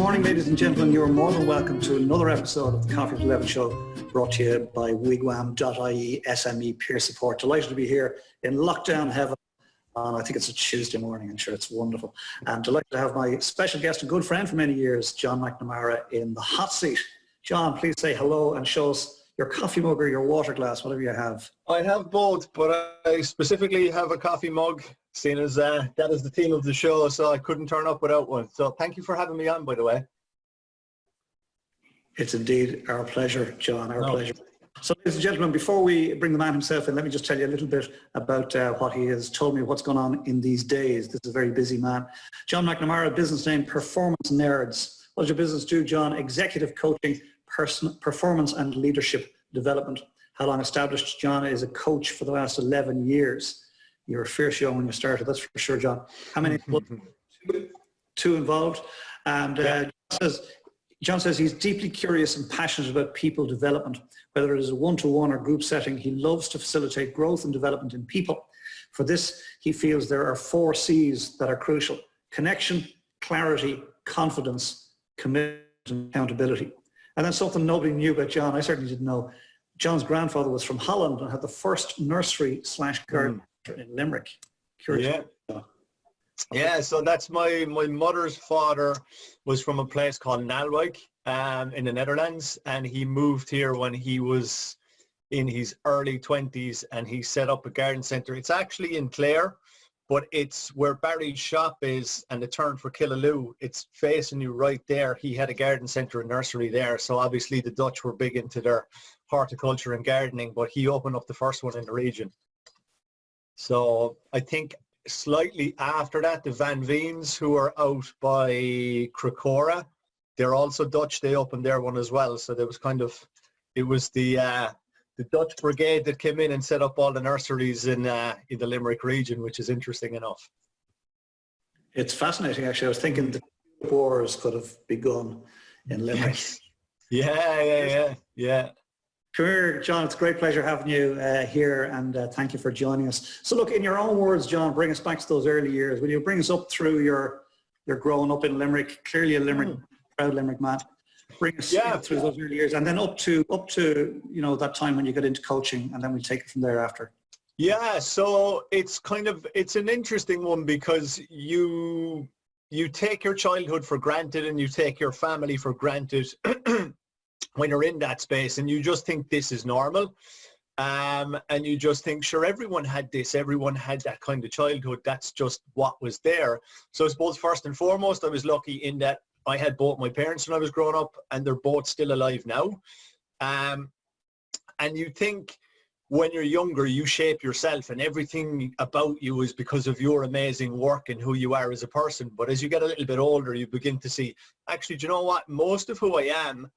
morning, ladies and gentlemen. You're more than welcome to another episode of the Coffee at 11 show, brought to you by wigwam.ie SME Peer Support. Delighted to be here in lockdown heaven on, I think it's a Tuesday morning. I'm sure it's wonderful. And delighted to have my special guest and good friend for many years, John McNamara, in the hot seat. John, please say hello and show us your coffee mug or your water glass, whatever you have. I have both, but I specifically have a coffee mug, seeing as that is the theme of the show, so I couldn't turn up without one. So thank you for having me on, by the way. It's indeed our pleasure, John, our pleasure. So, ladies and gentlemen, before we bring the man himself in, let me just tell you a little bit about what he has told me, what's going on in these days. This is a very busy man. John McNamara, business name Performance Nerds. What does your business do, John? Executive coaching, performance and leadership development. How long established? John is a coach for the last 11 years. You were fierce young when you started, that's for sure, John. How many? Two involved. And John says he's deeply curious and passionate about people development, whether it is a one-to-one or group setting. He loves to facilitate growth and development in people. For this, he feels there are 4 C's that are crucial: connection, clarity, confidence, commitment, and accountability. And then something nobody knew about John, I certainly didn't know. John's grandfather was from Holland and had the first nursery/garden in Limerick. Curious. Yeah, so that's my mother's father was from a place called Nalwijk in the Netherlands, and he moved here when he was in his early 20s, and he set up a garden centre. It's actually in Clare, but it's where Barry's shop is and the turn for Killaloo. It's facing you right there. He had a garden centre and nursery there, so obviously the Dutch were big into their horticulture and gardening, but he opened up the first one in the region. So I think slightly after that, the Van Veens, who are out by Cracora, they're also Dutch. They opened their one as well. So there was it was the Dutch brigade that came in and set up all the nurseries in the Limerick region, which is interesting enough. It's fascinating, actually. I was thinking the wars could have begun in Limerick. Yeah. Come here, John. It's a great pleasure having you here, and thank you for joining us. So look, in your own words, John, bring us back to those early years. Will you bring us up through your growing up in Limerick, clearly a Limerick, proud Limerick man. Bring us through those early years, and then up to that time when you got into coaching, and then we'll take it from there after. Yeah, so it's an interesting one, because you take your childhood for granted and you take your family for granted when you're in that space, and you just think this is normal, and you just think, sure, everyone had this, everyone had that kind of childhood, that's just what was there. So I suppose first and foremost, I was lucky in that I had both my parents when I was growing up, and they're both still alive now. And you think when you're younger, you shape yourself, and everything about you is because of your amazing work and who you are as a person. But as you get a little bit older, you begin to see, actually, do you know what? Most of who I am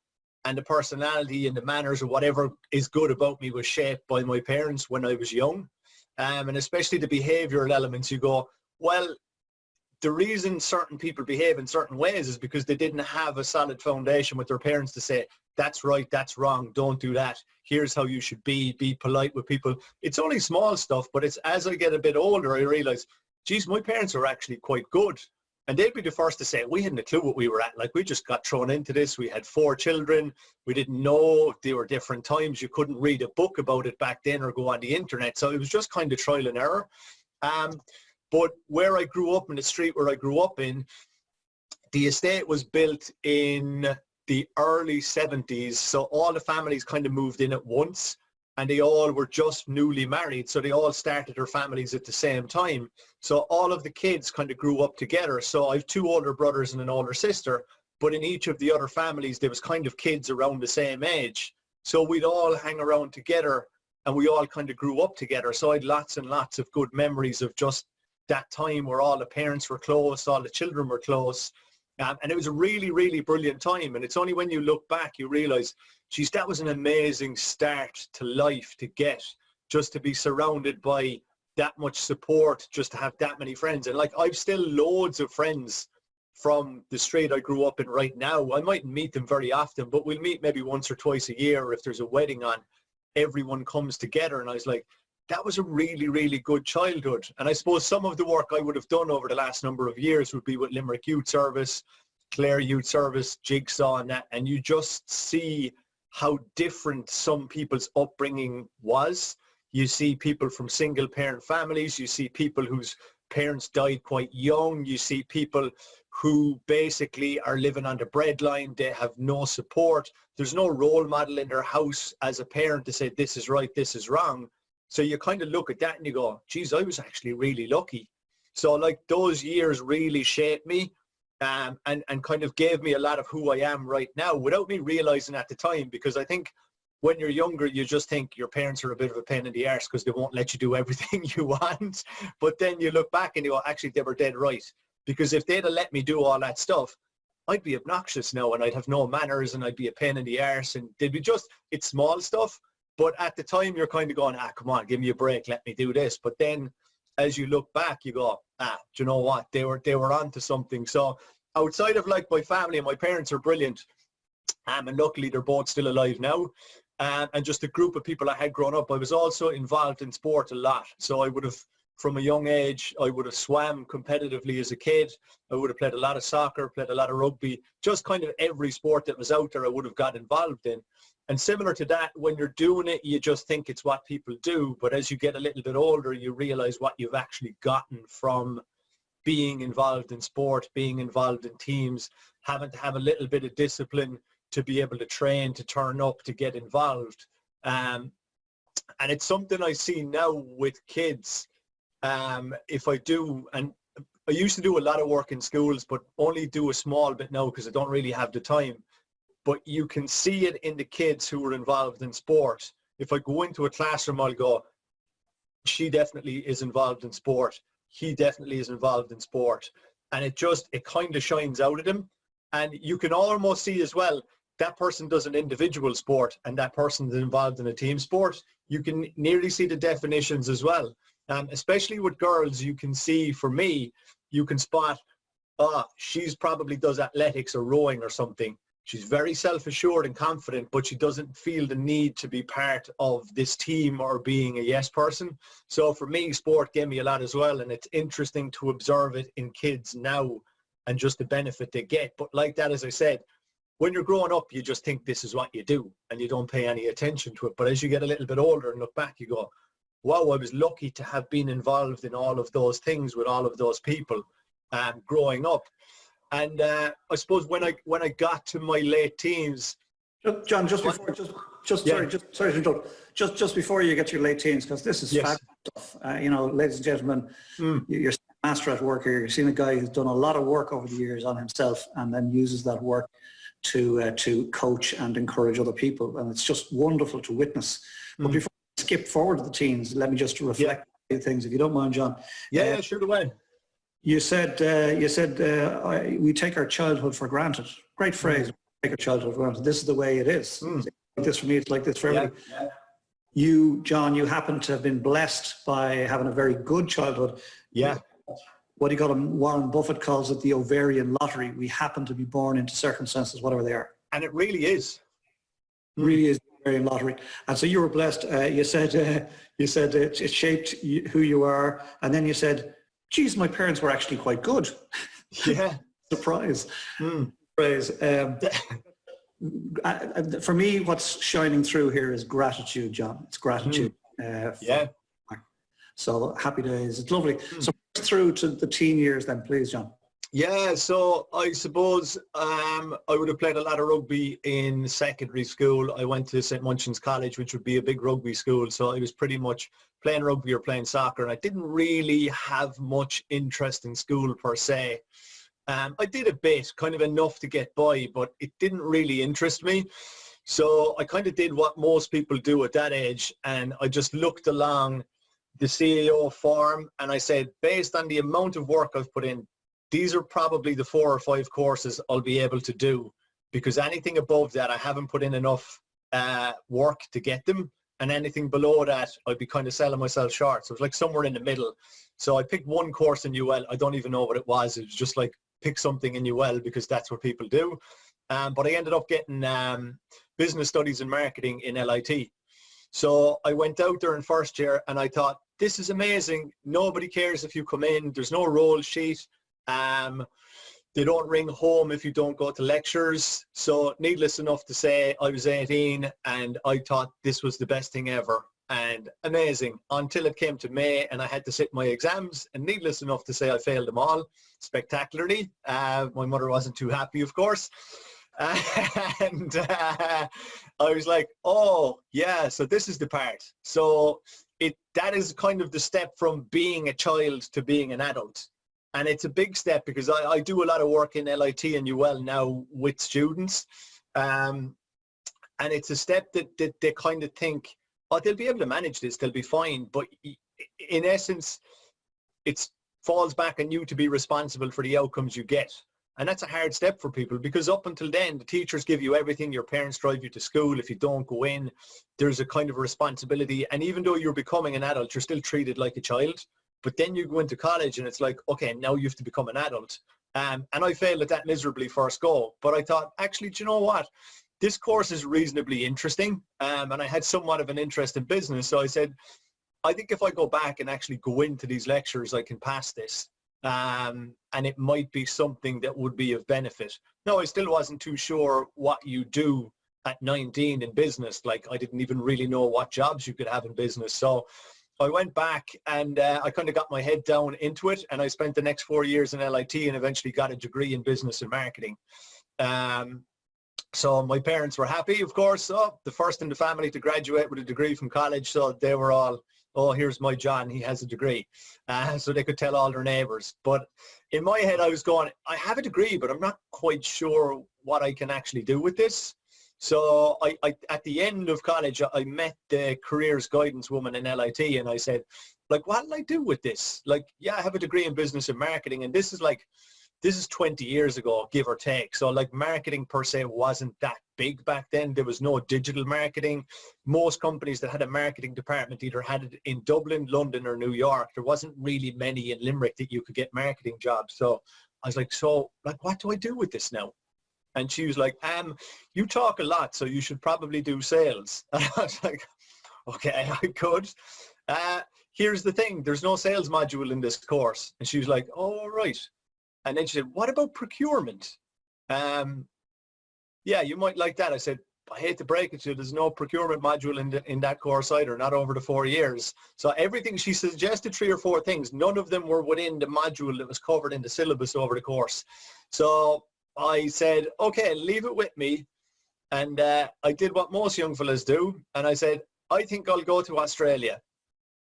and the personality and the manners or whatever is good about me was shaped by my parents when I was young. And especially the behavioral elements, you go, well, the reason certain people behave in certain ways is because they didn't have a solid foundation with their parents to say, that's right, that's wrong, don't do that, here's how you should be polite with people. It's only small stuff, but it's as I get a bit older, I realize, geez, my parents are actually quite good. And they'd be the first to say, we hadn't a clue what we were at. Like, we just got thrown into this. We had 4 children. We didn't know. There were different times. You couldn't read a book about it back then or go on the internet. So it was just kind of trial and error. But where I grew up, in the street where I grew up in, the estate was built in the early 70s. So all the families kind of moved in at once, and they all were just newly married. So they all started their families at the same time. So all of the kids kind of grew up together. So I have 2 older brothers and an older sister, but in each of the other families, there was kind of kids around the same age. So we'd all hang around together, and we all kind of grew up together. So I had lots and lots of good memories of just that time where all the parents were close, all the children were close. And it was a really, really brilliant time. And it's only when you look back, you realize, geez, that was an amazing start to life to get, just to be surrounded by that much support, just to have that many friends. And like, I've still loads of friends from the street I grew up in right now. I mightn't meet them very often, but we'll meet maybe once or twice a year. Or if there's a wedding on, everyone comes together. And I was like, that was a really, really good childhood. And I suppose some of the work I would have done over the last number of years would be with Limerick Youth Service, Clare Youth Service, Jigsaw and that, and you just see how different some people's upbringing was. You see people from single parent families, you see people whose parents died quite young, you see people who basically are living on the breadline, they have no support, there's no role model in their house as a parent to say this is right, this is wrong. So you kind of look at that and you go, geez, I was actually really lucky. So like those years really shaped me and kind of gave me a lot of who I am right now without me realizing at the time, because I think when you're younger, you just think your parents are a bit of a pain in the arse because they won't let you do everything you want. But then you look back and you go, actually, they were dead right. Because if they'd have let me do all that stuff, I'd be obnoxious now and I'd have no manners and I'd be a pain in the arse. And they'd be just, it's small stuff. But at the time, you're kind of going, come on, give me a break, let me do this. But then as you look back, you go, do you know what? They were onto something. So outside of like my family, and my parents are brilliant. And luckily, they're both still alive now. And just a group of people I had growing up. I was also involved in sport a lot. So I would have, from a young age, I would have swam competitively as a kid. I would have played a lot of soccer, played a lot of rugby, just kind of every sport that was out there I would have got involved in. And similar to that, when you're doing it, you just think it's what people do. But as you get a little bit older, you realize what you've actually gotten from being involved in sport, being involved in teams, having to have a little bit of discipline to be able to train, to turn up, to get involved. And it's something I see now with kids. If I do, and I used to do a lot of work in schools, but only do a small bit now because I don't really have the time. But you can see it in the kids who are involved in sport. If I go into a classroom, I'll go, she definitely is involved in sport. He definitely is involved in sport. And it kind of shines out of them. And you can almost see as well, that person does an individual sport and that person is involved in a team sport. You can nearly see the definitions as well. Especially with girls, you can see, for me, you can spot, she's probably does athletics or rowing or something. She's very self-assured and confident, but she doesn't feel the need to be part of this team or being a yes person. So for me, sport gave me a lot as well. And it's interesting to observe it in kids now and just the benefit they get. But like that, as I said, when you're growing up, you just think this is what you do and you don't pay any attention to it. But as you get a little bit older and look back, you go, wow, I was lucky to have been involved in all of those things with all of those people growing up. And I suppose when I got to my late teens, John, just before you get to your late teens, because this is fabulous stuff. Ladies and gentlemen, you're a master at work here. You're seeing a guy who's done a lot of work over the years on himself and then uses that work to coach and encourage other people. And it's just wonderful to witness. But before we skip forward to the teens, let me just reflect on a few things, if you don't mind, John. Sure away. You said we take our childhood for granted. Great phrase. Take our childhood for granted. This is the way it is. It's like this for me. It's like this for everybody. Yeah. You, John, you happen to have been blessed by having a very good childhood. Yeah. What do you call them? Warren Buffett calls it the ovarian lottery. We happen to be born into circumstances, whatever they are. And it really is. Really is the ovarian lottery. And so you were blessed. You said it shaped who you are, and then you said, geez, my parents were actually quite good. Yeah. Surprise. Surprise. For me, what's shining through here is gratitude, John. It's gratitude. So happy days. It's lovely. So through to the teen years then, please, John. Yeah, so I suppose I would have played a lot of rugby in secondary school. I went to St. Munchin's College, which would be a big rugby school. So I was pretty much playing rugby or playing soccer. And I didn't really have much interest in school per se. I did a bit, kind of enough to get by, but it didn't really interest me. So I kind of did what most people do at that age. And I just looked along the CAO form and I said, based on the amount of work I've put in, these are probably the 4 or 5 courses I'll be able to do, because anything above that, I haven't put in enough work to get them. And anything below that, I'd be kind of selling myself short. So it was like somewhere in the middle. So I picked one course in UL. I don't even know what it was. It was just like, pick something in UL because that's what people do. But I ended up getting business studies and marketing in LIT. So I went out there in first year and I thought, this is amazing. Nobody cares if you come in. There's no roll sheet. They don't ring home if you don't go to lectures. So needless enough to say, I was 18 and I thought this was the best thing ever and amazing until it came to May and I had to sit my exams. And needless enough to say, I failed them all spectacularly. My mother wasn't too happy, of course. And I was like, oh, yeah, so this is the part. So that is kind of the step from being a child to being an adult. And it's a big step because I do a lot of work in LIT and UL now with students. And it's a step that they kind of think, oh, they'll be able to manage this, they'll be fine. But in essence, it falls back on you to be responsible for the outcomes you get. And that's a hard step for people because up until then, the teachers give you everything. Your parents drive you to school. If you don't go in, there's a kind of responsibility. And even though you're becoming an adult, you're still treated like a child. But then you go into college and it's like, okay, now you have to become an adult. And I failed at that miserably first go. But I thought, actually, do you know what? This course is reasonably interesting. And I had somewhat of an interest in business. So I said, I think if I go back and actually go into these lectures, I can pass this. And it might be something that would be of benefit. No, I still wasn't too sure what you do at 19 in business. Like I didn't even really know what jobs you could have in business. So I went back and I kind of got my head down into it and I spent the next 4 years in LIT and eventually got a degree in business and marketing. So my parents were happy, of course. Oh, the first in the family to graduate with a degree from college. So they were all, oh, here's my John, he has a degree. So they could tell all their neighbors. But in my head, I was going, I have a degree, but I'm not quite sure what I can actually do with this. So I at the end of college, I met the careers guidance woman in LIT and I said, like, what'll I do with this? Like, yeah, I have a degree in business and marketing. And this is 20 years ago, give or take. So like marketing per se wasn't that big back then. There was no digital marketing. Most companies that had a marketing department either had it in Dublin, London, or New York. There wasn't really many in Limerick that you could get marketing jobs. So I was like, so like, what do I do with this now? And she was like, you talk a lot, so you should probably do sales. And I was like, okay, I could. Here's the thing. There's no sales module in this course. And she was like, oh, right. And then she said, what about procurement? Yeah, you might like that. I said, I hate to break it to you, there's no procurement module in that course either, not over the 4 years. So everything, she suggested 3 or 4 things. None of them were within the module that was covered in the syllabus over the course. So I said, okay, leave it with me. And I did what most young fellas do. And I said, I think I'll go to Australia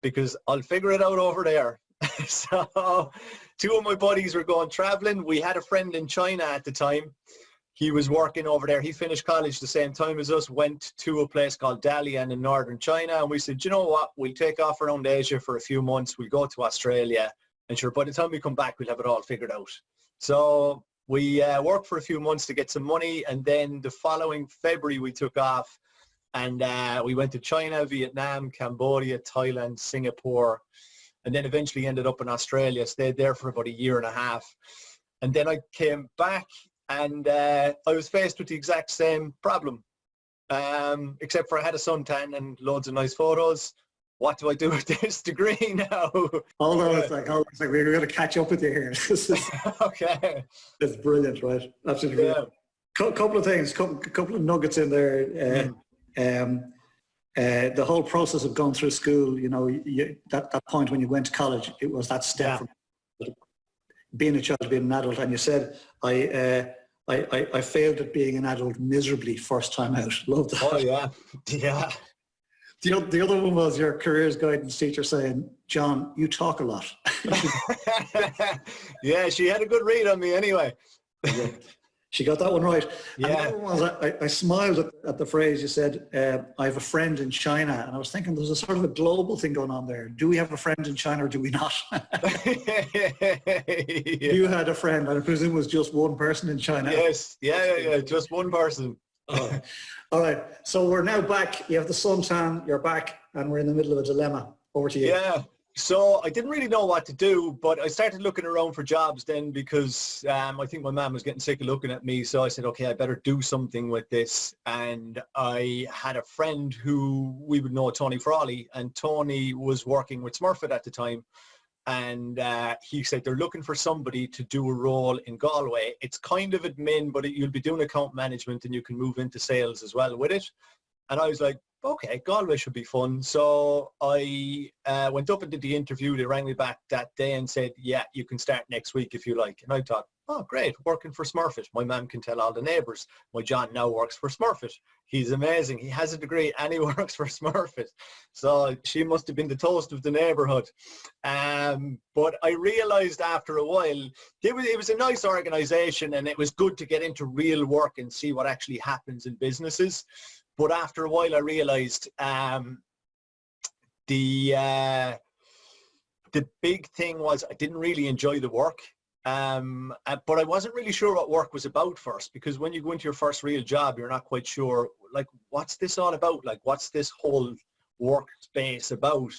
because I'll figure it out over there. So 2 of my buddies were going traveling. We had a friend in China at the time. He was working over there. He finished college the same time as us, went to a place called Dalian in northern China. And we said, you know what, we'll take off around Asia for a few months. We'll go to Australia. And sure, by the time we come back, we'll have it all figured out. So we worked for a few months to get some money. And then the following February, we took off. And we went to China, Vietnam, Cambodia, Thailand, Singapore. And then eventually ended up in Australia, stayed there for about 1.5 years. And then I came back and I was faced with the exact same problem, except for I had a suntan and loads of nice photos. What do I do with this degree now? Hold on, it's like we're going to catch up with you here. Okay. It's brilliant, right? Absolutely brilliant. Yeah. Couple of things, couple of nuggets in there. The whole process of going through school, you know, that point when you went to college, it was that step from being a child to being an adult. And you said, I failed at being an adult miserably first time out. Love that. Oh, yeah. Yeah. The other one was your careers guidance teacher saying, John, you talk a lot. Yeah, she had a good read on me anyway. She got that one right. Yeah. And the other one was, I smiled at the phrase you said, I have a friend in China. And I was thinking there's a sort of a global thing going on there. Do we have a friend in China or do we not? You had a friend, I presume it was just one person in China. Yes, yeah, just one person. Oh. All right, so we're now back. You have the suntan, you're back, and we're in the middle of a dilemma. Over to you. Yeah. So I didn't really know what to do, but I started looking around for jobs then because I think my mom was getting sick of looking at me. So I said, okay, I better do something with this. And I had a friend who we would know, Tony Frawley, and Tony was working with Smurfit at the time. and he said they're looking for somebody to do a role in Galway. It's kind of admin, but you'll be doing account management and you can move into sales as well with it. And I was like, okay, Galway should be fun. So I went up and did the interview. They rang me back that day and said, yeah, you can start next week if you like. And I thought, oh, great, working for Smurfit. My mum can tell all the neighbours. My John now works for Smurfit. He's amazing. He has a degree and he works for Smurfit. So she must have been the toast of the neighbourhood. But I realised after a while, it was a nice organisation and it was good to get into real work and see what actually happens in businesses. But after a while, I realised the big thing was I didn't really enjoy the work. But I wasn't really sure what work was about first, because when you go into your first real job, you're not quite sure, like, what's this all about? Like, what's this whole workspace about?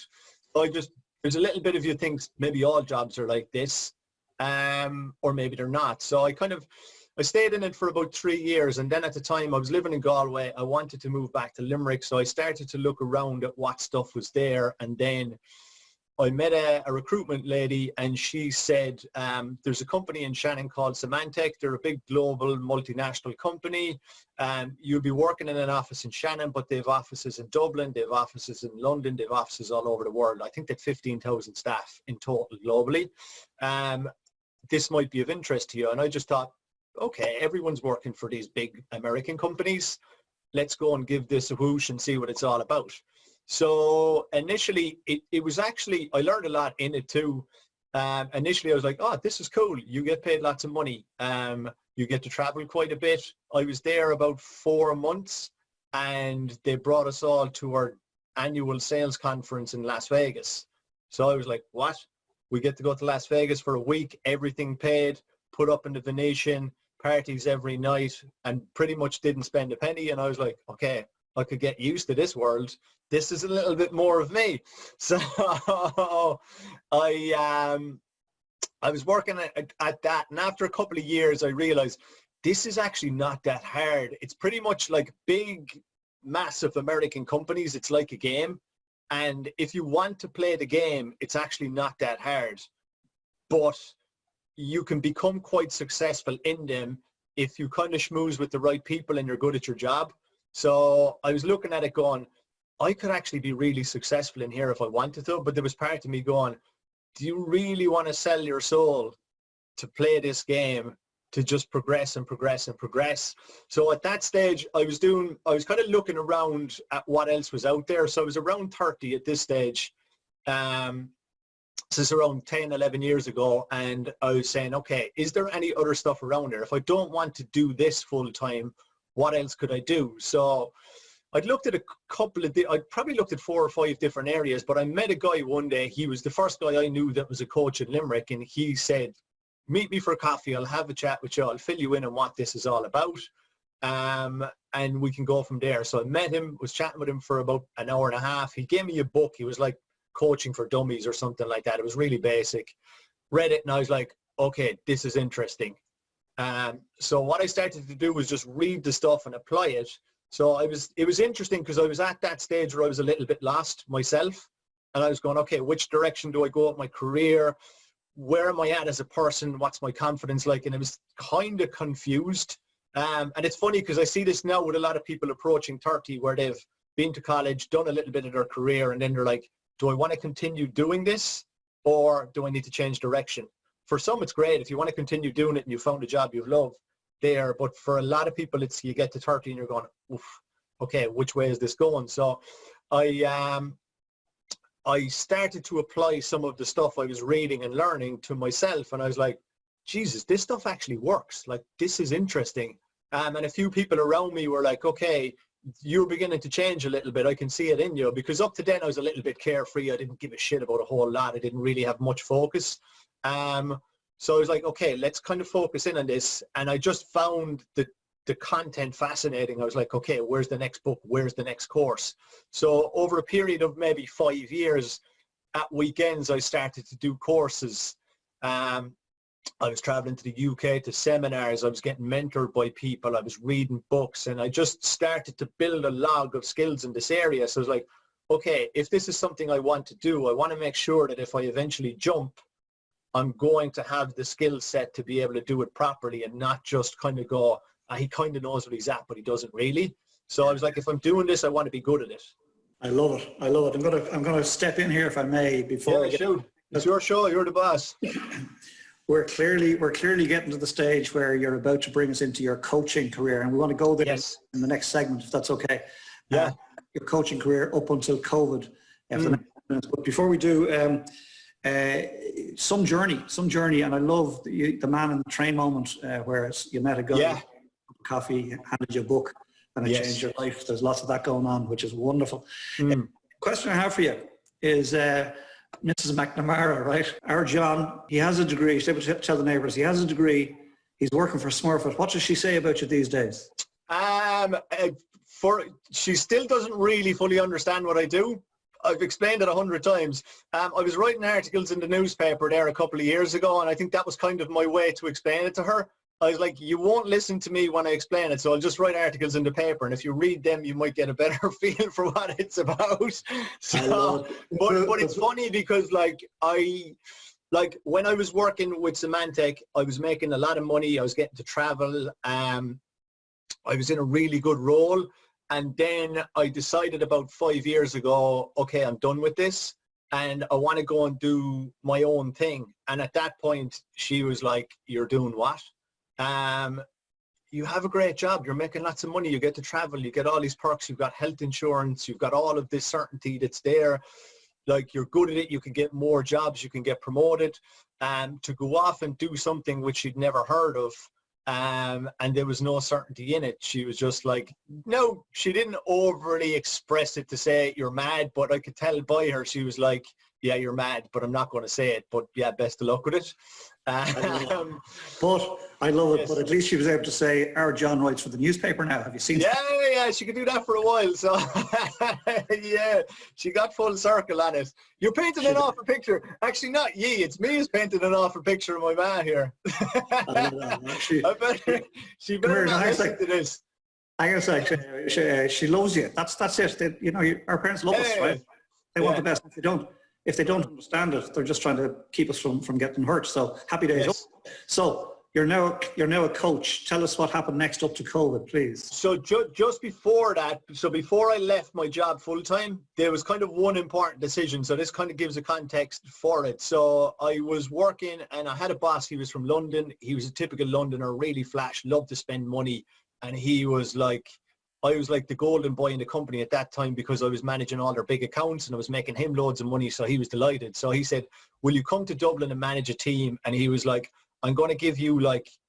So there's a little bit of you think maybe all jobs are like this, or maybe they're not. So I stayed in it for about 3 years, and then at the time I was living in Galway. I wanted to move back to Limerick, so I started to look around at what stuff was there, and then I met a recruitment lady, and she said, there's a company in Shannon called Symantec. They're a big global multinational company. You'll be working in an office in Shannon, but they have offices in Dublin, they have offices in London, they have offices all over the world. I think they have 15,000 staff in total globally. This might be of interest to you. And I just thought, okay, everyone's working for these big American companies. Let's go and give this a whoosh and see what it's all about. So initially, it was actually, I learned a lot in it too. Initially, I was like, oh, this is cool. You get paid lots of money. You get to travel quite a bit. I was there about 4 months, and they brought us all to our annual sales conference in Las Vegas. So I was like, what? We get to go to Las Vegas for a week, everything paid, put up in the Venetian, parties every night, and pretty much didn't spend a penny. And I was like, okay, I could get used to this world. This is a little bit more of me. So I was working at that, and after a couple of years, I realized this is actually not that hard. It's pretty much like big, massive American companies. It's like a game. And if you want to play the game, it's actually not that hard. But you can become quite successful in them if you kind of schmooze with the right people and you're good at your job. So I was looking at it going, I could actually be really successful in here if I wanted to, but there was part of me going, do you really want to sell your soul to play this game, to just progress and progress and progress? So at that stage, I was kind of looking around at what else was out there. So I was around 30 at this stage. This is around 10, 11 years ago. And I was saying, okay, is there any other stuff around there? If I don't want to do this full time, what else could I do? So I'd looked at a couple of, I'd probably looked at 4 or 5 different areas, but I met a guy one day. He was the first guy I knew that was a coach in Limerick. And he said, meet me for coffee. I'll have a chat with you. I'll fill you in on what this is all about. And we can go from there. So I met him, was chatting with him for about an hour and a half. He gave me a book. He was like Coaching for Dummies or something like that. It was really basic. Read it and I was like, okay, this is interesting. So what I started to do was just read the stuff and apply it. So it was interesting because I was at that stage where I was a little bit lost myself, and I was going, okay, which direction do I go with my career? Where am I at as a person? What's my confidence like? And I was kind of confused. And it's funny because I see this now with a lot of people approaching 30 where they've been to college, done a little bit of their career, and then they're like, do I want to continue doing this or do I need to change direction? For some, it's great. If you want to continue doing it and you found a job you love there, but for a lot of people, it's you get to 30 and you're going, oof, okay, which way is this going? So I started to apply some of the stuff I was reading and learning to myself, and I was like, Jesus, this stuff actually works. Like, this is interesting. And a few people around me were like, okay, you're beginning to change a little bit. I can see it in you. Because up to then I was a little bit carefree. I didn't give a shit about a whole lot. I didn't really have much focus. So I was like, okay, let's kind of focus in on this. And I just found the content fascinating. I was like, okay, where's the next book? Where's the next course? So over a period of maybe 5 years, at weekends, I started to do courses. I was traveling to the UK to seminars. I was getting mentored by people. I was reading books, and I just started to build a log of skills in this area. So I was like, okay, if this is something I want to do, I want to make sure that if I eventually jump, I'm going to have the skill set to be able to do it properly and not just kind of go, he kind of knows what he's at, but he doesn't really. So I was like, if I'm doing this, I want to be good at it. I love it. I love it. I'm gonna step in here if I may before. Yeah, shoot. It's your show. You're the boss. We're clearly getting to the stage where you're about to bring us into your coaching career, and we want to go there in the next segment, if that's okay. Yeah. Your coaching career up until COVID. But before we do, some journey, and I love the man in the train moment where you met a guy, coffee, handed you a book, and it changed your life. There's lots of that going on, which is wonderful. Question I have for you is Mrs. McNamara, right? Our John, he has a degree. He's able to tell the neighbours he has a degree. He's working for Smurfit. What does she say about you these days? She still doesn't really fully understand what I do. I've explained it 100 times. I was writing articles in the newspaper there a couple of years ago, and I think that was kind of my way to explain it to her. I was like, you won't listen to me when I explain it, so I'll just write articles in the paper, and if you read them, you might get a better feel for what it's about. So, but it's funny because when I was working with Symantec, I was making a lot of money. I was getting to travel. I was in a really good role. And then I decided about 5 years ago, okay, I'm done with this and I want to go and do my own thing. And at that point, she was like, you're doing what? You have a great job. You're making lots of money. You get to travel. You get all these perks. You've got health insurance. You've got all of this certainty that's there. Like, you're good at it. You can get more jobs. You can get promoted. To go off and do something which you'd never heard of, and there was no certainty in it. She was just like, no, she didn't overly express it to say you're mad, but I could tell by her, she was like, yeah, you're mad, but I'm not going to say it, but yeah, best of luck with it. But I love it, but at least she was able to say, our John writes for the newspaper now. Have you seen that? Yeah, she could do that for a while. So yeah, she got full circle on it. You're painting an awful picture. Actually, not ye, it's me who's painting an awful picture of my man here. She better not listen to this. I guess she loves you. That's it. Our parents love us, right? They want the best. If they don't understand it, they're just trying to keep us from getting hurt. So happy days. Yes. So you're now a coach. Tell us what happened next up to COVID, please. So just before that, before I left my job full time, there was kind of one important decision. So this kind of gives a context for it. So I was working and I had a boss. He was from London. He was a typical Londoner, really flash, loved to spend money. And he was like, I was like the golden boy in the company at that time because I was managing all their big accounts and I was making him loads of money. So he was delighted. So he said, will you come to Dublin and manage a team? And he was like, I'm going to give you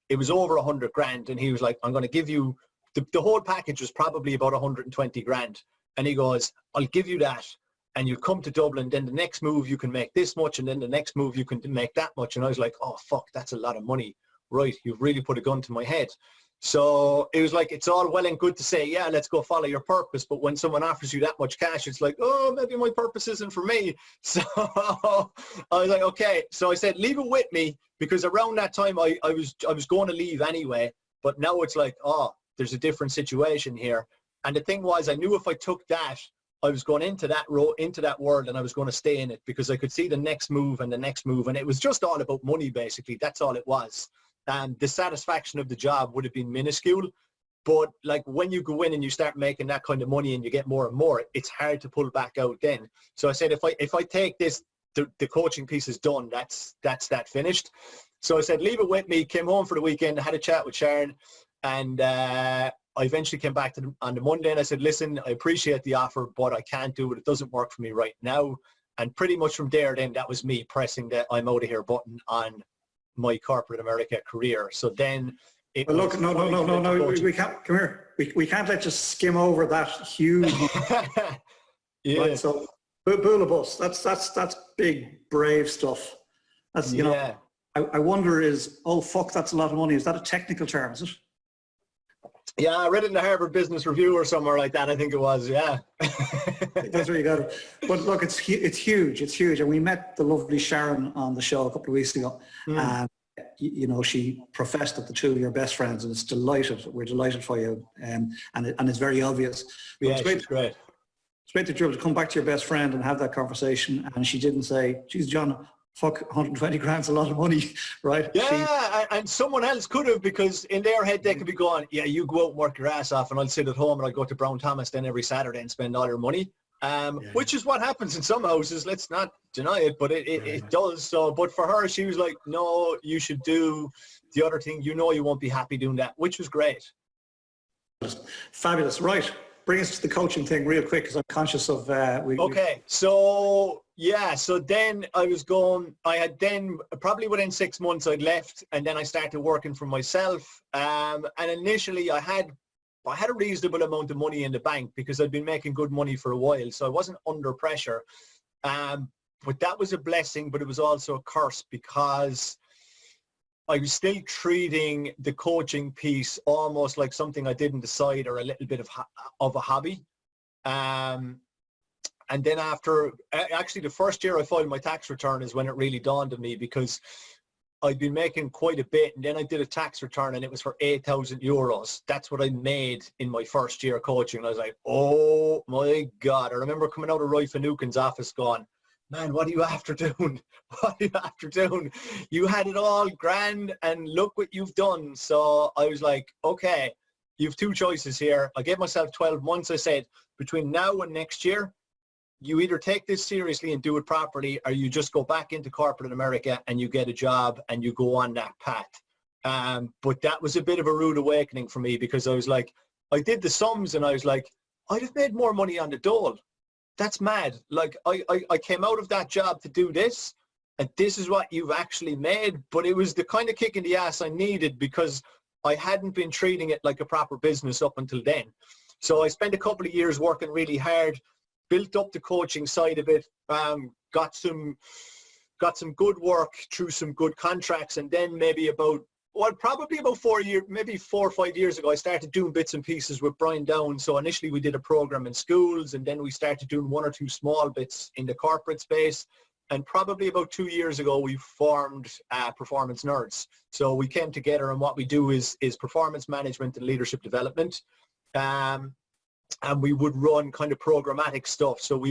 it was over 100 grand. And he was like, I'm going to give you, the whole package was probably about 120 grand. And he goes, I'll give you that. And you come to Dublin, then the next move you can make this much. And then the next move you can make that much. And I was like, oh, fuck, that's a lot of money. Right. You've really put a gun to my head. So it was like, it's all well and good to say, yeah, let's go follow your purpose. But when someone offers you that much cash, it's like, oh, maybe my purpose isn't for me. So I was like, okay. So I said, leave it with me, because around that time I was going to leave anyway. But now it's like, oh, there's a different situation here. And the thing was, I knew if I took that, I was going into that world and I was going to stay in it because I could see the next move and the next move. And it was just all about money, basically. That's all it was. And the satisfaction of the job would have been minuscule. But like when you go in and you start making that kind of money and you get more and more, it's hard to pull back out then. So I said, if I take this, the coaching piece is done, that's that finished. So I said, leave it with me, came home for the weekend, I had a chat with Sharon, and I eventually came back on the Monday and I said, listen, I appreciate the offer, but I can't do it. It doesn't work for me right now. And pretty much from there, then that was me pressing the I'm out of here button on my corporate America career. So then it no, we can't, come here. We can't let you skim over that huge. Yeah. Right, so Boolabus, that's big, brave stuff. That's, yeah. I wonder oh, fuck, that's a lot of money. Is that a technical term, is it? Yeah, I read it in the Harvard Business Review or somewhere like that, I think it was, yeah. That's where you got it. But look, it's huge. It's huge. And we met the lovely Sharon on the show a couple of weeks ago. And, she professed that the two of your best friends, and we're delighted for you. And it's very obvious. But yeah, it's great. It's great that you're able to come back to your best friend and have that conversation, and she didn't say, geez, John, fuck, 120 grand's a lot of money, right? Yeah, and someone else could have, because in their head they could be going, yeah, you go out and work your ass off and I'll sit at home and I'll go to Brown Thomas then every Saturday and spend all your money. Which is what happens in some houses, let's not deny it, but it does. So, but for her, she was like, no, you should do the other thing. You know you won't be happy doing that, which was great. Fabulous. Right. Bring us to the coaching thing real quick, because I'm conscious of... Okay. So, yeah. So then I had then, probably within 6 months, I'd left, and then I started working for myself. And initially I had a reasonable amount of money in the bank because I'd been making good money for a while. So I wasn't under pressure. But that was a blessing, but it was also a curse, because I was still treating the coaching piece almost like something I didn't decide, or a little bit of a hobby. And then after, actually the first year I filed my tax return is when it really dawned on me, because I'd been making quite a bit, and then I did a tax return and it was for 8,000 euros. That's what I made in my first year coaching. And I was like, oh my God. I remember coming out of Roy Finucane's office going, man, what are you after doing? What are you after doing? You had it all grand and look what you've done. So I was like, okay, you have two choices here. I gave myself 12 months. I said, between now and next year, you either take this seriously and do it properly, or you just go back into corporate America and you get a job and you go on that path. But that was a bit of a rude awakening for me, because I was like, I did the sums and I was like, I'd have made more money on the dole. That's mad. Like I came out of that job to do this, and this is what you've actually made. But it was the kind of kick in the ass I needed, because I hadn't been treating it like a proper business up until then. So I spent a couple of years working really hard, built up the coaching side of it, got some good work through some good contracts, and then probably about 4 or 5 years ago, I started doing bits and pieces with Brian Down. So initially we did a program in schools, and then we started doing one or two small bits in the corporate space. And probably about 2 years ago, we formed Performance Nerds. So we came together, and what we do is performance management and leadership development. And we would run kind of programmatic stuff. So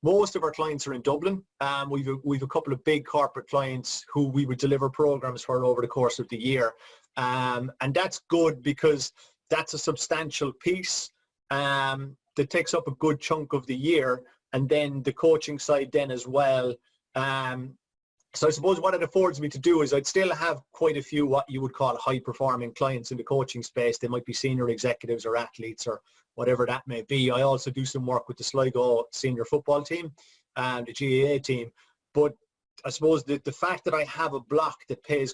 most of our clients are in Dublin. We've a couple of big corporate clients who we would deliver programs for over the course of the year. And that's good, because that's a substantial piece that takes up a good chunk of the year. And then the coaching side then as well. So I suppose what it affords me to do is I'd still have quite a few what you would call high performing clients in the coaching space. They might be senior executives or athletes or whatever that may be. I also do some work with the Sligo senior football team and the GAA team. But I suppose the fact that I have a block that pays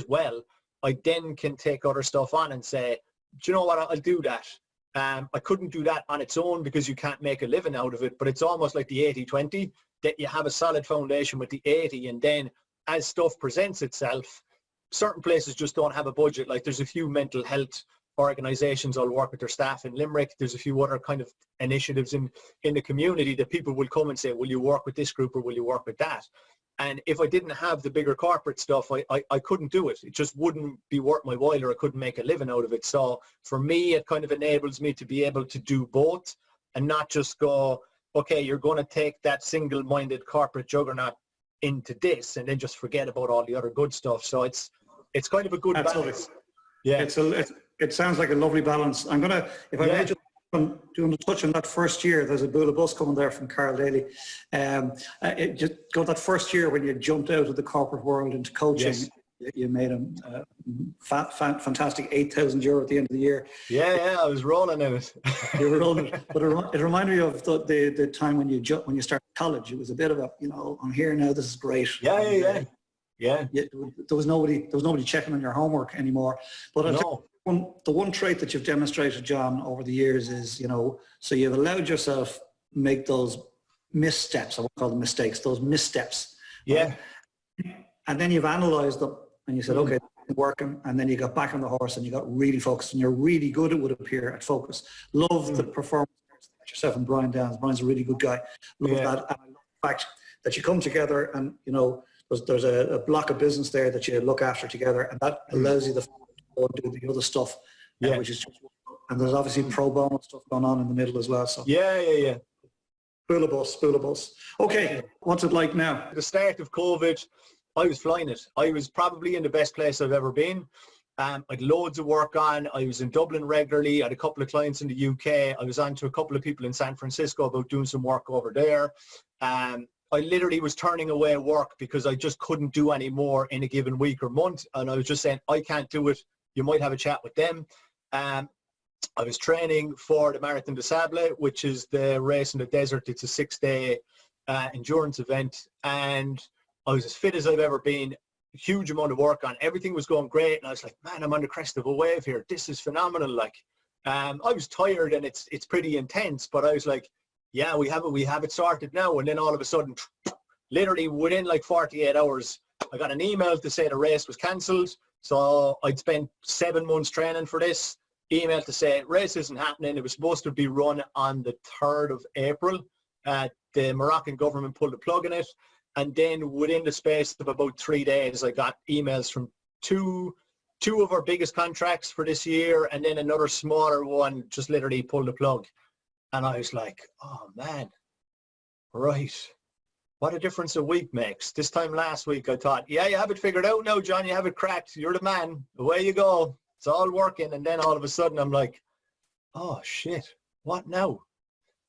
well, I then can take other stuff on and say, do you know what, I'll do that. I couldn't do that on its own, because you can't make a living out of it, but it's almost like the 80-20, that you have a solid foundation with the 80, and then as stuff presents itself, certain places just don't have a budget. Like there's a few mental health organizations I'll work with their staff in Limerick. There's a few other kind of initiatives in the community that people will come and say, will you work with this group or will you work with that? And if I didn't have the bigger corporate stuff, I couldn't do it. It just wouldn't be worth my while, or I couldn't make a living out of it. So for me, it kind of enables me to be able to do both and not just go, okay, you're going to take that single-minded corporate juggernaut into this and then just forget about all the other good stuff. So it's kind of a good balance. Yeah. It sounds like a lovely balance. I'm going to, if I may just do a touch on that first year, there's a Bula bus coming there from Carl Daly. Just go that first year when you jumped out of the corporate world into coaching. Yes. You made a fantastic 8,000 euro at the end of the year. Yeah, I was rolling in it. You were rolling, but it reminded me of the time when you started college. It was a bit of a, I'm here now. This is great. Yeah. There was nobody checking on your homework anymore. But the one trait that you've demonstrated, John, over the years is, so you've allowed yourself make those missteps. I won't call them mistakes. Those missteps. Yeah. And then you've analysed them. And you said, okay, it's working, and then you got back on the horse and you got really focused, and you're really good, it would appear, at focus. Love the performance that yourself and Brian Downs. Brian's a really good guy. Love that. And I love the fact that you come together and, there's a block of business there that you look after together, and that allows you to go and do the other stuff, which is just, and there's obviously pro bono stuff going on in the middle as well. So Yeah. Spool a bus. Okay, what's it like now? At the start of COVID, I was flying it. I was probably in the best place I've ever been. I had loads of work on. I was in Dublin regularly. I had a couple of clients in the UK. I was on to a couple of people in San Francisco about doing some work over there. I literally was turning away work because I just couldn't do any more in a given week or month. And I was just saying, I can't do it. You might have a chat with them. I was training for the Marathon des Sables, which is the race in the desert. It's a 6-day endurance event. And I was as fit as I've ever been. Huge amount of work on. Everything was going great. And I was like, man, I'm on the crest of a wave here. This is phenomenal. Like, I was tired and it's pretty intense, but I was like, yeah, we have it sorted now. And then all of a sudden, literally within like 48 hours, I got an email to say the race was cancelled. So I'd spent 7 months training for this. Email to say race isn't happening. It was supposed to be run on the 3rd of April. The Moroccan government pulled the plug on it. And then within the space of about 3 days, I got emails from two of our biggest contracts for this year, and then another smaller one just literally pulled the plug. And I was like, oh man, right. What a difference a week makes. This time last week, I thought, yeah, you have it figured out now, John. You have it cracked. You're the man. Away you go. It's all working. And then all of a sudden, I'm like, oh shit, what now?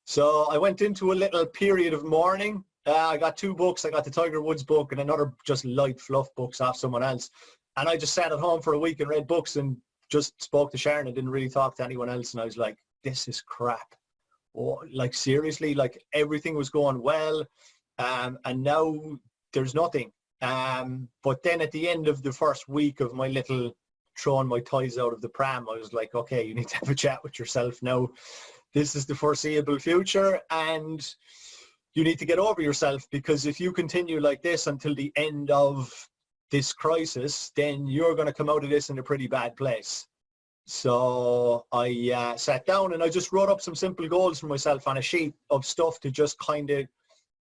So I went into a little period of mourning. I got 2 books. I got the Tiger Woods book and another just light fluff books off someone else. And I just sat at home for a week and read books and just spoke to Sharon and didn't really talk to anyone else. And I was like, this is crap. Oh, like seriously, like everything was going well. And now there's nothing. But then at the end of the first week of my little throwing my toys out of the pram, I was like, okay, you need to have a chat with yourself now. This is the foreseeable future and you need to get over yourself, because if you continue like this until the end of this crisis, then you're going to come out of this in a pretty bad place. So I sat down and I just wrote up some simple goals for myself on a sheet of stuff to just kind of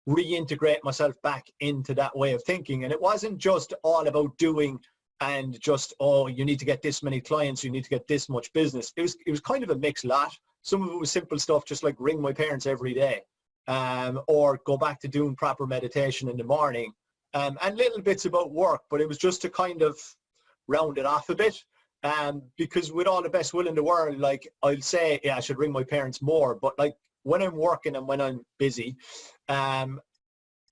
reintegrate myself back into that way of thinking. And it wasn't just all about doing and just, oh, you need to get this many clients, you need to get this much business. It was kind of a mixed lot. Some of it was simple stuff, just like ring my parents every day, or go back to doing proper meditation in the morning, and little bits about work. But it was just to kind of round it off a bit. Because with all the best will in the world, like I'll say, yeah, I should ring my parents more. But like when I'm working and when I'm busy,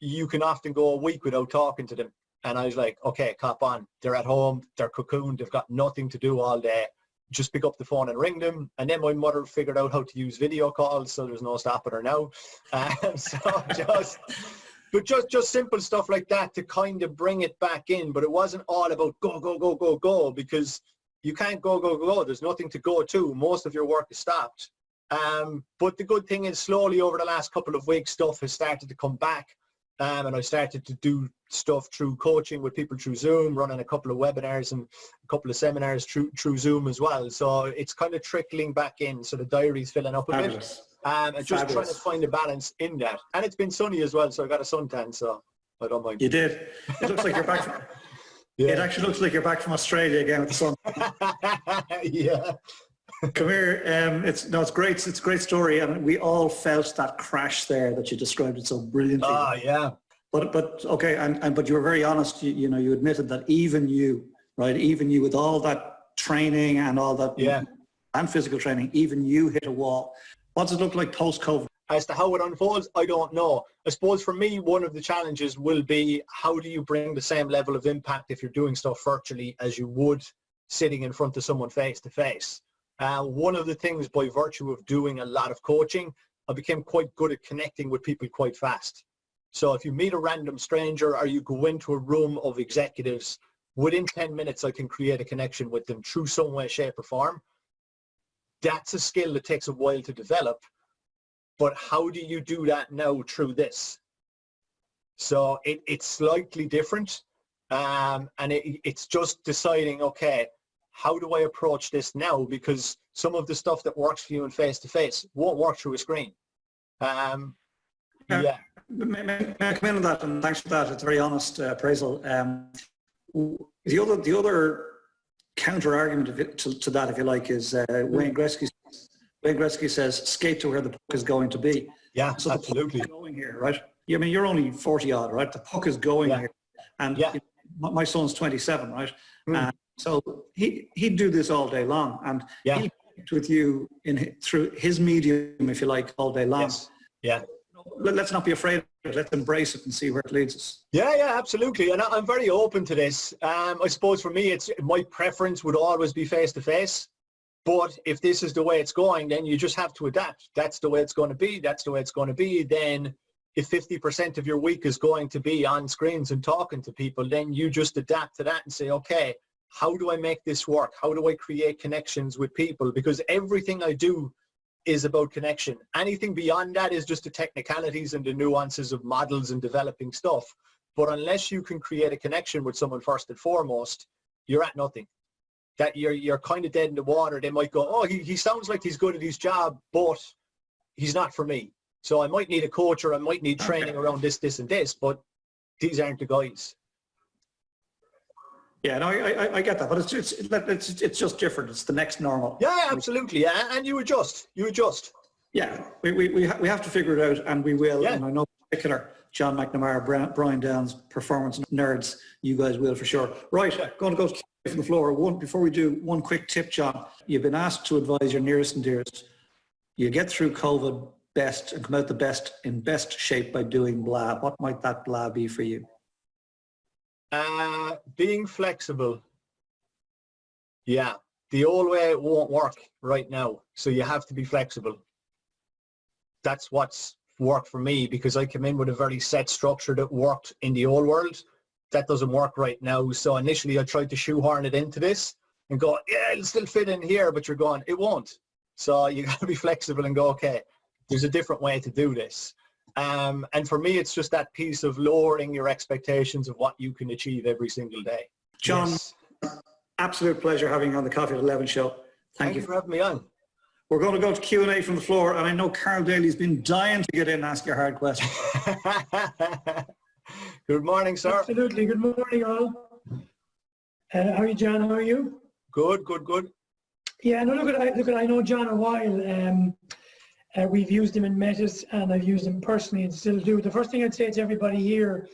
you can often go a week without talking to them. And I was like, okay, cop on. They're at home, they're cocooned, they've got nothing to do all day. Just pick up the phone and ring them. And then my mother figured out how to use video calls, so there's no stopping her now. Just simple stuff like that to kind of bring it back in. But it wasn't all about go, go, go, go, go, because you can't go, go, go. There's nothing to go to. Most of your work is stopped. But the good thing is slowly over the last couple of weeks, stuff has started to come back. And I started to do stuff through coaching with people through Zoom, running a couple of webinars and a couple of seminars through Zoom as well. So it's kind of trickling back in. So the diary's filling up a bit. And just trying to find a balance in that. And it's been sunny as well, so I got a suntan, so I don't mind. You did. It looks like you're back from, yeah. It actually looks like you're back from Australia again with the sun. Yeah. Come here. It's great. It's a great story, and we all felt that crash there that you described it so brilliantly. Oh, yeah. But okay, but you were very honest. You know, you admitted that even you, right? Even you, with all that training and all that, yeah, and physical training, even you hit a wall. What's it look like post-COVID? As to how it unfolds, I don't know. I suppose for me, one of the challenges will be, how do you bring the same level of impact if you're doing stuff virtually as you would sitting in front of someone face to face? One of the things, by virtue of doing a lot of coaching, I became quite good at connecting with people quite fast. So if you meet a random stranger or you go into a room of executives, within 10 minutes, I can create a connection with them through some way, shape or form. That's a skill that takes a while to develop. But how do you do that now through this? So it's slightly different. And it's just deciding, okay, how do I approach this now? Because some of the stuff that works for you in face-to-face won't work through a screen. Yeah. May I come in on that? And thanks for that. It's a very honest appraisal. The other counter-argument to that, if you like, is Wayne Gretzky says, skate to where the puck is going to be. Yeah, So absolutely. the puck is going here, right? I mean, you're only 40 odd, right? The puck is going here. And Yeah. My son's 27, right? Mm. So he'd do this all day long, and Yeah. he connect with you through his medium, if you like, all day long. Yes. Yeah. Let's not be afraid of it. Let's embrace it and see where it leads us. Yeah, absolutely. And I'm very open to this. I suppose for me, my preference would always be face-to-face. But if this is the way it's going, then you just have to adapt. That's the way it's going to be. That's the way it's going to be. Then if 50% of your week is going to be on screens and talking to people, then you just adapt to that and say, okay, how do I make this work? How do I create connections with people? Because everything I do is about connection. Anything beyond that is just the technicalities and the nuances of models and developing stuff. But unless you can create a connection with someone first and foremost, you're at nothing. That you're kind of dead in the water. They might go, oh, he sounds like he's good at his job, but he's not for me. So I might need a coach, or I might need training around this, and this, but these aren't the guys. Yeah, no, I get that, but it's just different. It's the next normal. Yeah, absolutely. Yeah, and you adjust. Yeah, we have to figure it out, and we will. Yeah. And I know in particular, John McNamara, Brian Downs, Performance Nerds, you guys will for sure. Right, going to go from the floor. Before we do, one quick tip, John. You've been asked to advise your nearest and dearest. You get through COVID best and come out the best in best shape by doing blah. What might that blah be for you? Being flexible. Yeah, the old way won't work right now. So you have to be flexible. That's what's worked for me, because I came in with a very set structure that worked in the old world. That doesn't work right now. So initially I tried to shoehorn it into this and go, yeah, it'll still fit in here, but you're going, it won't. So you got to be flexible and go, okay, there's a different way to do this. And for me, it's just that piece of lowering your expectations of what you can achieve every single day. John, Yes. Absolute pleasure having you on the Coffee at 11 show. Thank you for having me on. We're going to go to Q&A from the floor, and I know Carl Daly's been dying to get in and ask you a hard question. Good morning, sir. Absolutely. Good morning, all. How are you, John? How are you? Good. Yeah, no, I know John a while. We've used him in Metis, and I've used him personally and still do. The first thing I'd say to everybody here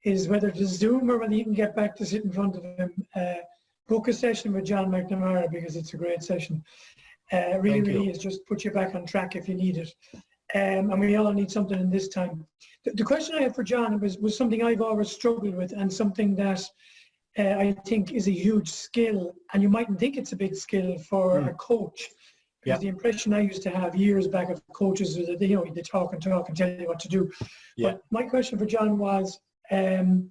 is, whether it's Zoom or whether you can get back to sit in front of him, book a session with John McNamara, because it's a great session. Really is just put you back on track if you need it. And we all need something in this time. The question I had for John was something I've always struggled with, and something that I think is a huge skill, and you mightn't think it's a big skill for a coach. Because the impression I used to have years back of coaches was that they talk and tell you what to do. Yeah. But my question for John was, in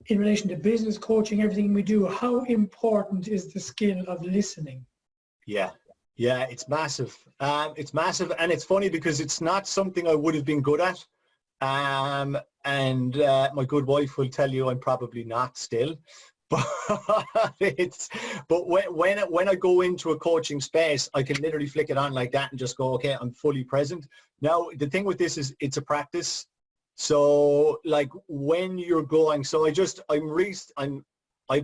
relation to business coaching, everything we do, how important is the skill of listening? Yeah, it's massive. It's massive, and it's funny because it's not something I would have been good at. And my good wife will tell you I'm probably not still. But when I go into a coaching space, I can literally flick it on like that and just go, okay, I'm fully present. Now, the thing with this is it's a practice. So like when you're going, so I've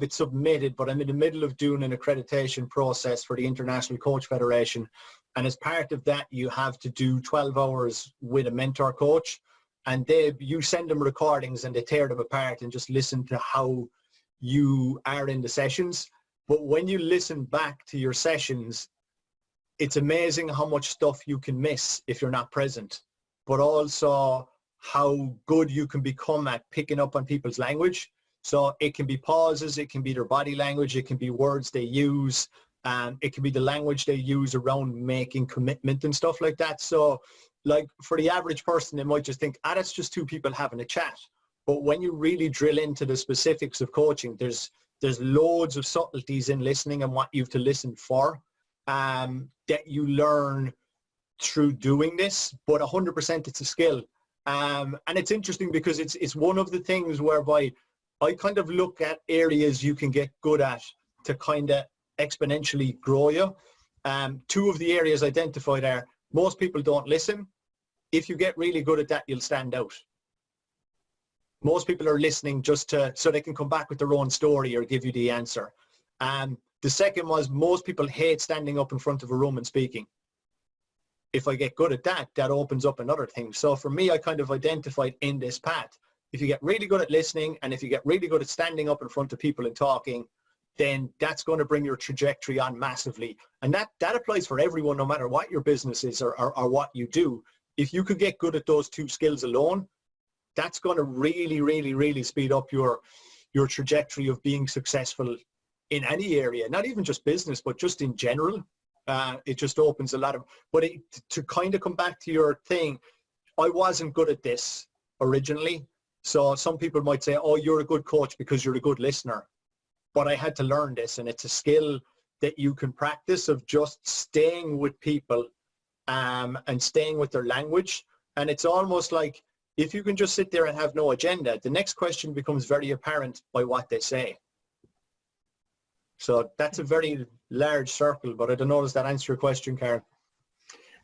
been submitted, but I'm in the middle of doing an accreditation process for the International Coach Federation. And as part of that, you have to do 12 hours with a mentor coach, and you send them recordings and they tear them apart and just listen to how you are in the sessions. But when you listen back to your sessions, it's amazing how much stuff you can miss if you're not present, but also how good you can become at picking up on people's language. So it can be pauses, it can be their body language, it can be words they use, it can be the language they use around making commitment and stuff like that. So like for the average person, they might just think, that's just two people having a chat. But when you really drill into the specifics of coaching, there's loads of subtleties in listening and what you have to listen for that you learn through doing this. But 100% it's a skill. And it's interesting because it's one of the things whereby I kind of look at areas you can get good at to kind of exponentially grow you. Two of the areas identified are, most people don't listen. If you get really good at that, you'll stand out. Most people are listening just so they can come back with their own story or give you the answer. The second was, most people hate standing up in front of a room and speaking. if I get good at that, that opens up another thing. So for me, I kind of identified in this path, if you get really good at listening and if you get really good at standing up in front of people and talking, then that's going to bring your trajectory on massively. And that applies for everyone, no matter what your business is or what you do. If you could get good at those two skills alone, that's going to really, really, really speed up your trajectory of being successful in any area, not even just business, but just in general. It just opens a lot of, but to kind of come back to your thing, I wasn't good at this originally. So some people might say, oh, you're a good coach because you're a good listener. But I had to learn this, and it's a skill that you can practice, of just staying with people and staying with their language. And it's almost like, if you can just sit there and have no agenda, the next question becomes very apparent by what they say. So that's a very large circle, but I don't know, does that answer your question, Karen?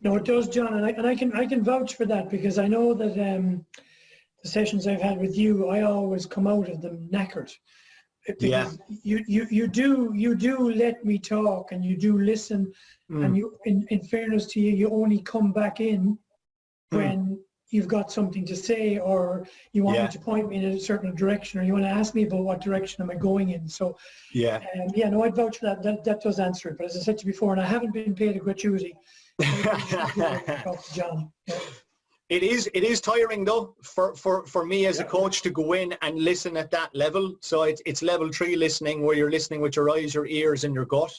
No, it does, John, and I can vouch for that, because I know that the sessions I've had with you, I always come out of them knackered. Because you do let me talk, and you do listen, and you, in fairness to you, you only come back in when you've got something to say, or you want me to point me in a certain direction, or you want to ask me about what direction am I going in. So no, I'd vouch for that. That does answer it. But as I said to you before, and I haven't been paid a gratuity. Talk to John. Yeah. It is tiring though for me as a coach to go in and listen at that level. So it's level 3 listening, where you're listening with your eyes, your ears, and your gut.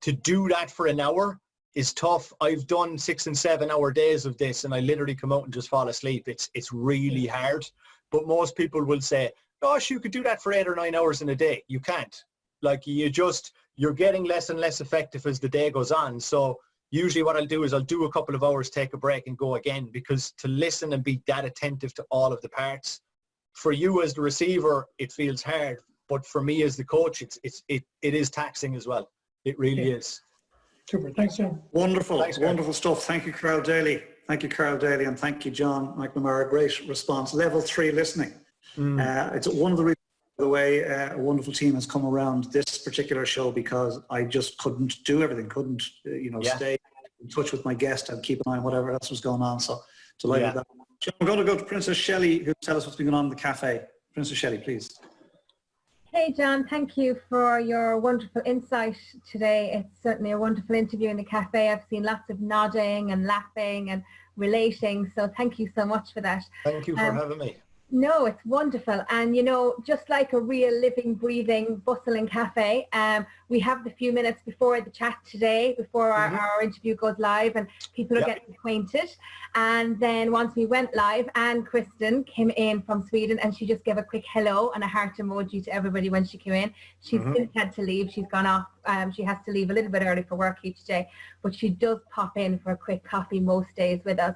To do that for an hour is tough. I've done 6 and 7 hour days of this, and I literally come out and just fall asleep. It's really hard. But most people will say, gosh, you could do that for 8 or 9 hours in a day. You can't. Like, you're getting less and less effective as the day goes on. So usually what I'll do is I'll do a couple of hours, take a break, and go again, because to listen and be that attentive to all of the parts, for you as the receiver, it feels hard. But for me as the coach, it is taxing as well. It really is. Super. Thanks, John. Wonderful. Thanks, wonderful stuff. Thank you, Carol Daly. Thank you, Carol Daly, and thank you, John McNamara. Great response. Level 3 listening. It's one of the reasons, by the way, a wonderful team has come around this particular show, because I just couldn't do everything. Couldn't, stay in touch with my guest and keep an eye on whatever else was going on. So delighted that. I'm going to go to Princess Shelley, who will tell us what's been going on in the cafe. Princess Shelley, please. Hey John, thank you for your wonderful insight today. It's certainly a wonderful interview in the cafe. I've seen lots of nodding and laughing and relating, so thank you so much for that. Thank you for having me. No, it's wonderful. And just like a real living, breathing, bustling cafe, we have the few minutes before the chat today, before our interview goes live, and people are getting acquainted. And then once we went live, Anne Kristen came in from Sweden, and she just gave a quick hello and a heart emoji to everybody when she came in. She's since had to leave. She's gone off. She has to leave a little bit early for work each day, but she does pop in for a quick coffee most days with us.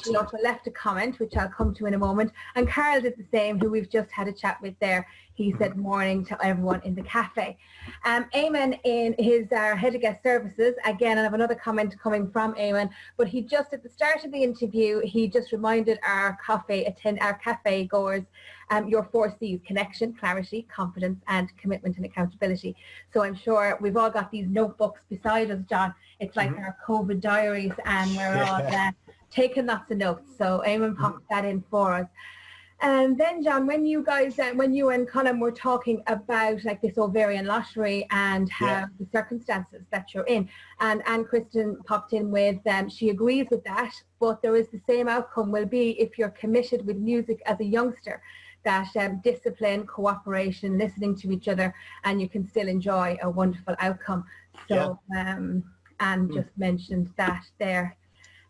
She also left a comment, which I'll come to in a moment. And Carl did the same, who we've just had a chat with there. He said morning to everyone in the cafe. Eamon, in his head of guest services, again, I have another comment coming from Eamon, but he just at the start of the interview, he just reminded our cafe goers, your 4 C's: connection, clarity, confidence, and commitment and accountability. So I'm sure we've all got these notebooks beside us, John. It's like our COVID diaries, and we're all taking lots of notes. So Eamon popped that in for us. And then, John, when you and Colm were talking about like this ovarian lottery and how the circumstances that you're in, and Anne Kristen popped in with, she agrees with that, but there is the same outcome will be if you're committed with music as a youngster, that discipline, cooperation, listening to each other, and you can still enjoy a wonderful outcome. So Anne just mentioned that there.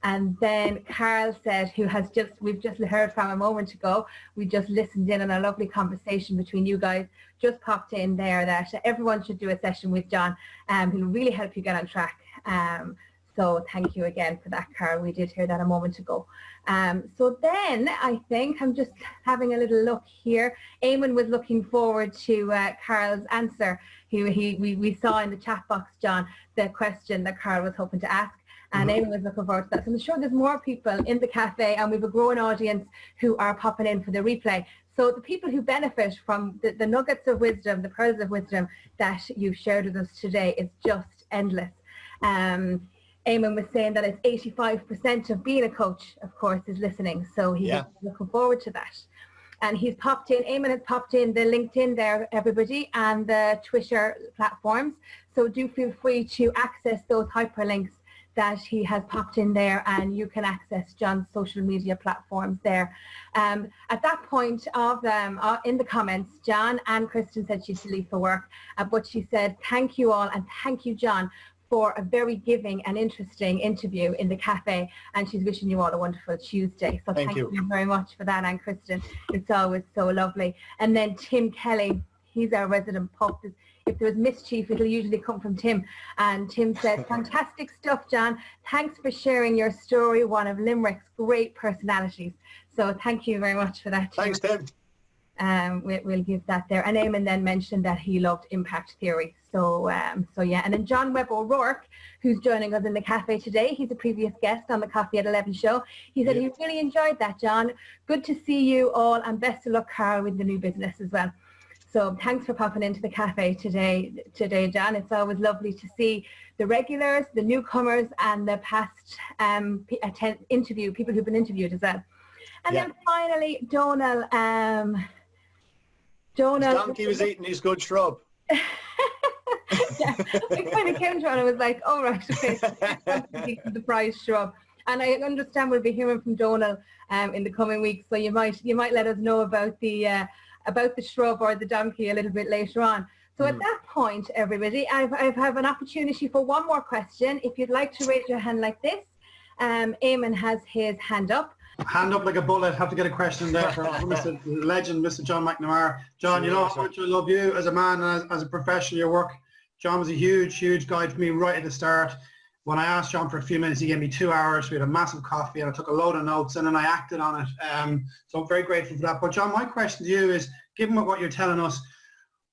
And then Carl said, we've just heard from a moment ago, we just listened in on a lovely conversation between you guys, just popped in there that everyone should do a session with John, who'll really help you get on track. So thank you again for that, Carl. We did hear that a moment ago. So then I think I'm just having a little look here. Eamon was looking forward to Carl's answer. We saw in the chat box, John, the question that Carl was hoping to ask. And Eamon was looking forward to that. So I'm sure there's more people in the cafe, and we have a growing audience who are popping in for the replay. So the people who benefit from the nuggets of wisdom, the pearls of wisdom that you've shared with us today is just endless. Eamon was saying that it's 85% of being a coach, of course, is listening. So he's looking forward to that. And he's popped in, Eamon has popped in the LinkedIn there, everybody, and the Twitter platforms. So do feel free to access those hyperlinks that he has popped in there, and you can access John's social media platforms there. At that point of in the comments, John and Kristen said she's to leave for work, but she said, thank you all, and thank you, John, for a very giving and interesting interview in the cafe, and she's wishing you all a wonderful Tuesday. So thank you very much for that, and Kristen, it's always so lovely. And then Tim Kelly, he's our resident pub. If there was mischief, it'll usually come from Tim. And Tim said, fantastic stuff, John. Thanks for sharing your story, one of Limerick's great personalities. So thank you very much for that. Thanks, Tim. We'll give that there. And Eamon then mentioned that he loved impact theory. So yeah. And then John Webb O'Rourke, who's joining us in the cafe today, he's a previous guest on the Coffee at 11 show. He said he really enjoyed that, John. Good to see you all, and best of luck, Carl, with the new business as well. So thanks for popping into the cafe today, John. It's always lovely to see the regulars, the newcomers, and the past people who've been interviewed as well. And then finally, Donal. His donkey was eating his good shrub. Yeah, I kind of came to it and I was like, oh, right, okay, the prize shrub. And I understand we'll be hearing from Donal in the coming weeks, so you might let us know about the shrub or the donkey a little bit later on. So at that point, everybody, I have an opportunity for one more question. If you'd like to raise your hand like this, Eamon has his hand up. Hand up like a bullet. Have to get a question there for Mr. Legend, Mr. John McNamara. John, you know how much I love you as a man and as a professional, your work. John was a huge guide for me right at the start. When I asked John for a few minutes, he gave me 2 hours. We had a massive coffee and I took a load of notes and then I acted on it. So I'm very grateful for that. But John, my question to you is, given what you're telling us,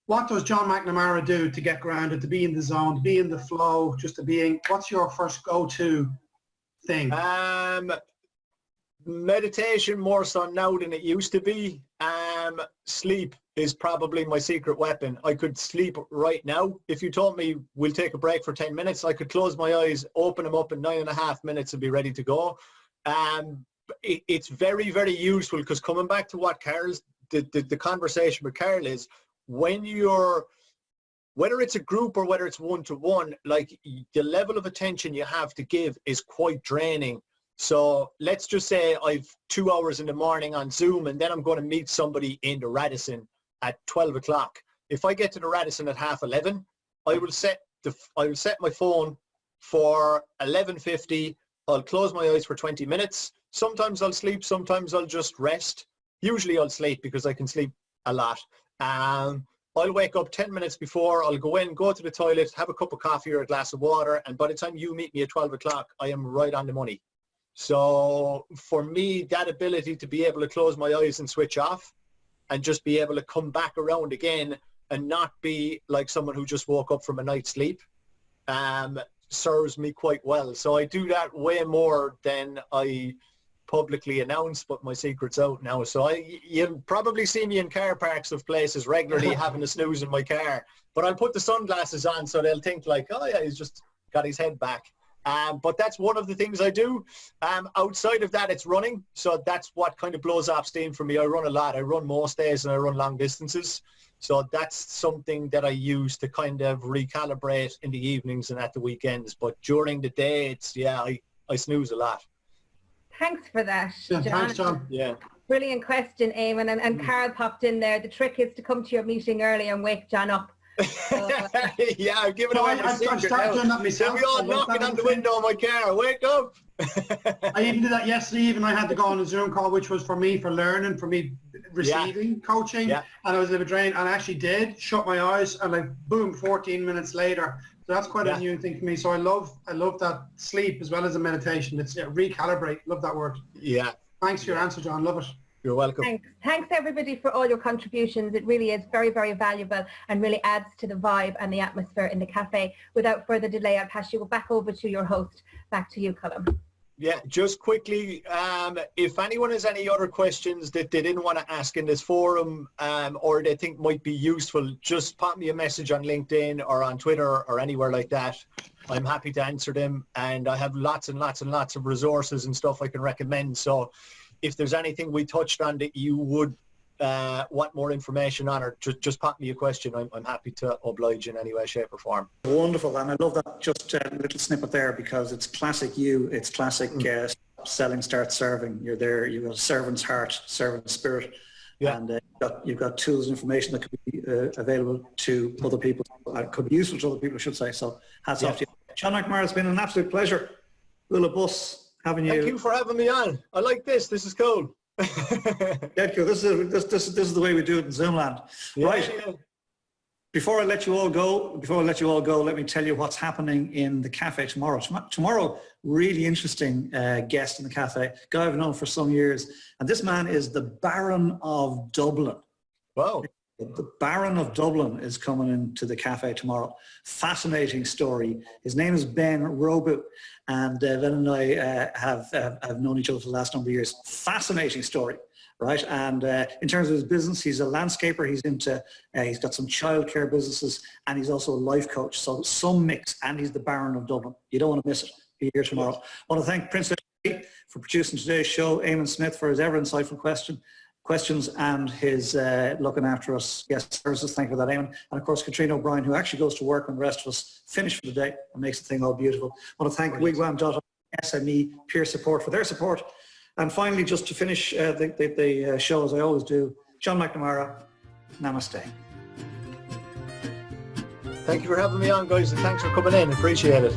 what does John McNamara do to get grounded, to be in the zone, to be in the flow, just to being, what's your first go-to thing? Meditation more so now than it used to be. Sleep is probably my secret weapon. I could sleep right now. If you told me we'll take a break for 10 minutes, I could close my eyes, open them up in 9.5 minutes and be ready to go. It's very, very useful, because coming back to what Carl's, the conversation with Carl is, when you're, whether it's a group or whether it's one-to-one, like the level of attention you have to give is quite draining. So let's just say I've 2 hours in the morning on Zoom, and then I'm going to meet somebody in the Radisson at 12 o'clock. If I get to the Radisson at 11:30, I will set my phone for 11:50. I'll close my eyes for 20 minutes. Sometimes I'll sleep, sometimes I'll just rest. Usually I'll sleep because I can sleep a lot. I'll wake up 10 minutes before. I'll go in, go to the toilet, have a cup of coffee or a glass of water, and by the time you meet me at 12 o'clock, I am right on the money. So for me, that ability to be able to close my eyes and switch off and just be able to come back around again and not be like someone who just woke up from a night's sleep serves me quite well. So I do that way more than I publicly announce, but my secret's out now. So you'll probably see me in car parks of places regularly having a snooze in my car, but I'll put the sunglasses on so they'll think like, oh yeah, he's just got his head back. But that's one of the things I do. Outside of that, it's running. So that's what kind of blows off steam for me. I run a lot. I run most days and I run long distances. So that's something that I use to kind of recalibrate in the evenings and at the weekends. But during the day, it's, I snooze a lot. Thanks for that, Yeah, John. thanks, John. Yeah. Brilliant question, Eamon. And Carl popped in there. The trick is to come to your meeting early and wake John up. So, yeah, I've given away my secret. I've started doing that myself. They'll be all knocking on the window of my car. Wake up! I even did that yesterday. Even I had to go on a Zoom call, which was for me, for learning, for me receiving coaching, and I was a little bit drained. And I actually did shut my eyes, and like boom, 14 minutes later. So that's quite a new thing for me. So I love that sleep as well as the meditation. It's recalibrate. Love that word. Yeah. Thanks for your answer, John. Love it. You're welcome. Thanks everybody for all your contributions. It really is very, very valuable and really adds to the vibe and the atmosphere in the cafe. Without further delay, I'll pass you back over to your host. Back to you, Colm. Yeah, just quickly, if anyone has any other questions that they didn't want to ask in this forum or they think might be useful, just pop me a message on LinkedIn or on Twitter or anywhere like that. I'm happy to answer them, and I have lots and lots and lots of resources and stuff I can recommend. So if there's anything we touched on that you would want more information on, or just pop me a question, I'm happy to oblige in any way, shape or form. Wonderful, and I love that just little snippet there, because it's classic you, it's classic stop selling, start serving. You're there, you've got a servant's heart, servant spirit, and you've got tools and information that could be available to other people, could be useful to other people, I should say. So hats off to you. John McNamara, it's been an absolute pleasure. Will a bus having you. Thank you for having me on. I like this. This is cool. Dead cool. This is the way we do it in Zoomland. Right. Yeah. Before I let you all go, let me tell you what's happening in the cafe tomorrow. Tomorrow, really interesting guest in the cafe, guy I've known for some years, and this man is the Baron of Dublin. Wow. The Baron of Dublin is coming into the cafe tomorrow. Fascinating story. His name is Ben Robu, and Ben and I have known each other for the last number of years. Fascinating story, right? And in terms of his business, he's a landscaper. He's got some childcare businesses, and he's also a life coach. So some mix, and he's the Baron of Dublin. You don't want to miss it. Be here tomorrow. I want to thank Prince for producing today's show, Eamon Smith for his ever insightful questions, and his looking after us guest services. Thank you for that, Eamon. And of course, Katrina O'Brien, who actually goes to work when the rest of us finish for the day and makes the thing all beautiful. I want to thank Wigwam.SME SME peer support for their support. And finally, just to finish the show, as I always do, John McNamara, namaste. Thank you for having me on, guys, and thanks for coming in. Appreciate it.